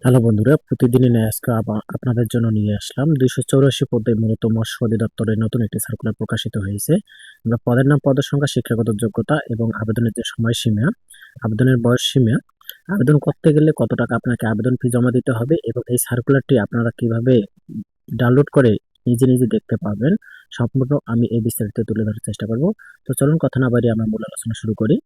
Hello বন্ধুরা, প্রতিদিনই ন্যায় আজকে আপনাদের জন্য নিয়ে আসলাম 284 পদে মূলত মৎস্য অধিদপ্তরের নতুন একটি সার্কুলার প্রকাশিত হয়েছে। আমরা পদের নাম, পদের সংখ্যা, শিক্ষাগত যোগ্যতা এবং আবেদনের যে সময়সীমা, আবেদনের বয়স সীমা, আবেদন করতে গেলে কত টাকা আপনাকে আবেদন ফি জমা দিতে হবে এবং এই সার্কুলারটি আপনারা কিভাবে ডাউনলোড করে নিজে নিজে দেখতে পাবেন, সম্পূর্ণ আমি এই বিস্তারিত তুলে ধরার চেষ্টা করব। তো চলুন কথা না বাড়িয়ে আমরা মূল আলোচনা শুরু করি।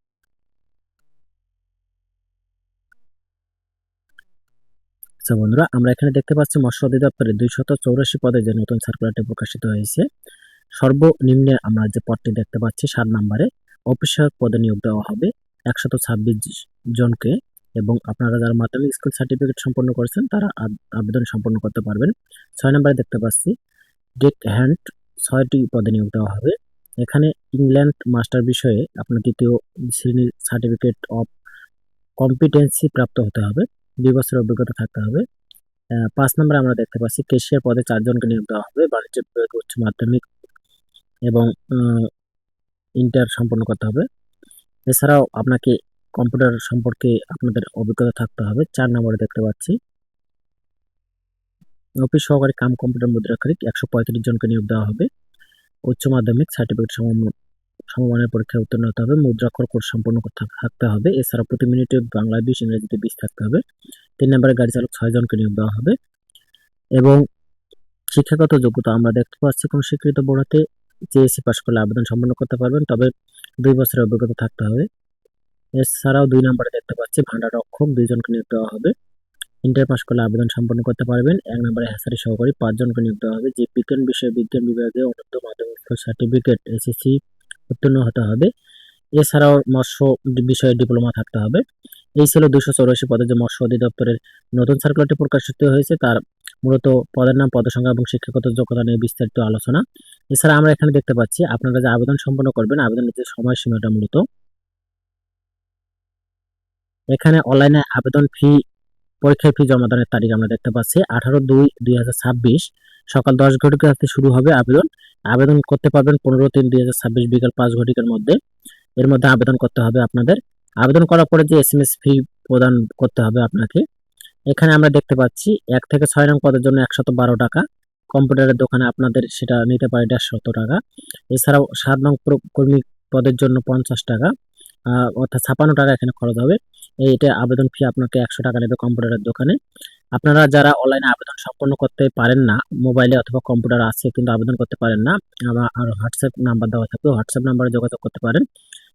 আচ্ছা বন্ধুরা, আমরা এখানে দেখতে পাচ্ছি মৎস্য অধিদপ্তরের 284 পদে যে নতুন সার্কুলারটি প্রকাশিত হয়েছে। সর্বনিম্নে আমরা যে পদটি দেখতে পাচ্ছি 7 নম্বরে অফিস সহায়ক পদে নিয়োগ দেওয়া হবে 126 জনকে, এবং আপনারা যারা মাধ্যমিক স্কুল সার্টিফিকেট সম্পন্ন করেছেন তারা আবেদন সম্পন্ন করতে পারবেন। 6 নম্বরে দেখতে পাচ্ছি ডেক হ্যান্ড 6টি পদে নিয়োগ দেওয়া হবে। এখানে ইংল্যান্ড মাস্টার বিষয়ে আপনার দ্বিতীয় শ্রেণীর সার্টিফিকেট অফ কম্পিটেন্সি প্রাপ্ত হতে হবে, 2 বছরের অভিজ্ঞতা থাকতে হবে। 5 নম্বরে আমরা দেখতে পাচ্ছি ক্যাশিয়ার পদে 4 জনকে নিয়োগ দেওয়া হবে, বাণিজ্য বিভাগে উচ্চ মাধ্যমিক এবং ইন্টার সম্পন্ন করতে হবে। এছাড়াও আপনাকে কম্পিউটার সম্পর্কে আপনাদের অভিজ্ঞতা থাকতে হবে। 4 নম্বরে দেখতে পাচ্ছি অফিস সহকারী কাম কম্পিউটার মুদ্রাক্ষরিক 135 জনকে নিয়োগ দেওয়া হবে, উচ্চ মাধ্যমিক সার্টিফিকেট সমমানের পরীক্ষায় উত্তীর্ণ হতে হবে, মুদ্রাক্ষর কোর্স সম্পন্ন করতে থাকতে হবে। এছাড়া প্রতি মিনিটে বাংলায় 20, ইংরেজিতে 20 থাকতে হবে। 3 নম্বরে গাড়ি চালক 6 জনকে নিয়োগ দেওয়া হবে এবং শিক্ষাগত যোগ্যতা আমরা দেখতে পাচ্ছি কোন স্বীকৃত বোর্ড হতে জেএসসি পাস করলে আবেদন সম্পন্ন করতে পারবেন, তবে 2 বছরের অভিজ্ঞতা থাকতে হবে। এছাড়াও 2 নম্বরে দেখতে পাচ্ছি ভান্ডার রক্ষক 2 জনকে নিয়োগ দেওয়া হবে, ইন্টার পাস করলে আবেদন সম্পন্ন করতে পারবেন। 1 নম্বরে হ্যাচারি সহকারী 5 জনকে নিয়োগ দেওয়া হবে, যে বিজ্ঞান বিষয়ে বিজ্ঞান বিভাগে অনূর্ধ্ব মাধ্যমিক সার্টিফিকেট এসএসসি উত্তীর্ণ হতে হবে। এছাড়াও মৎস্য বিষয়ে ডিপ্লোমা থাকতে হবে। এই ছিল 284 পদে যে মৎস্য অধিদপ্তরের নতুন সার্কুলারটি প্রকাশিত হয়েছে, তার মূলত পদের নাম, পদের সংখ্যা এবং শিক্ষাগত যোগ্যতা নিয়ে বিস্তারিত আলোচনা। এছাড়া আমরা এখানে দেখতে পাচ্ছি আপনারা যে আবেদন সম্পন্ন করবেন, আবেদনের যে সময়সীমাটা মূলত এখানে অনলাইনে আবেদন ফি, পরীক্ষার ফি জমাদানের তারিখ আমরা দেখতে পাচ্ছি 18/2/2026 সকাল 10 ঘটিকা থেকে শুরু হবে আবেদন। আবেদন করতে পারবেন 15/3/2026 বিকাল 5 ঘটিকার মধ্যে। এর মধ্যে আবেদন করতে হবে আপনাদের। আবেদন করার পরে যে এসএমএস ফি প্রদান করতে হবে আপনাকে, এখানে আমরা দেখতে পাচ্ছি 1 থেকে 6 নং পদের জন্য 112 টাকা, কম্পিউটারের দোকানে আপনাদের সেটা নিতে পারে 150 টাকা। এছাড়াও 7 নং কর্মী পদের জন্য 50 টাকা, অর্থাৎ 56 টাকা এখানে খরচ হবে। এটা আবেদন ফি আপনাকে 100 টাকা নেবে কম্পিউটারের দোকানে। আপনারা যারা অনলাইনে আবেদন সম্পন্ন করতে পারেন না, মোবাইলে অথবা কম্পিউটার আছে কিন্তু আবেদন করতে পারেন না, আর হোয়াটসঅ্যাপ নাম্বার দেওয়া থাকবে, হোয়াটসঅ্যাপ নাম্বারে যোগাযোগ করতে পারেন।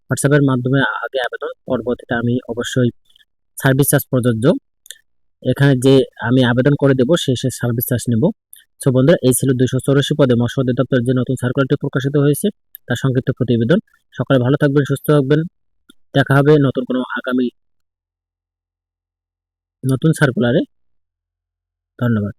হোয়াটসঅ্যাপের মাধ্যমে আগে আবেদন, পরবর্তীতে আমি অবশ্যই সার্ভিস চার্জ প্রযোজ্য, এখানে যে আমি আবেদন করে দেবো সেই সার্ভিস চার্জ নেব। সো বন্ধুরা, এই ছিল 284 পদে মৎস্য অধিদপ্তরের যে নতুন সার্কুলারটি প্রকাশিত হয়েছে তার সংক্ষিপ্ত প্রতিবেদন। সকালে ভালো থাকবেন, সুস্থ থাকবেন। দেখা হবে নতুন কোনো আগামী নতুন সার্কুলারে। ধন্যবাদ।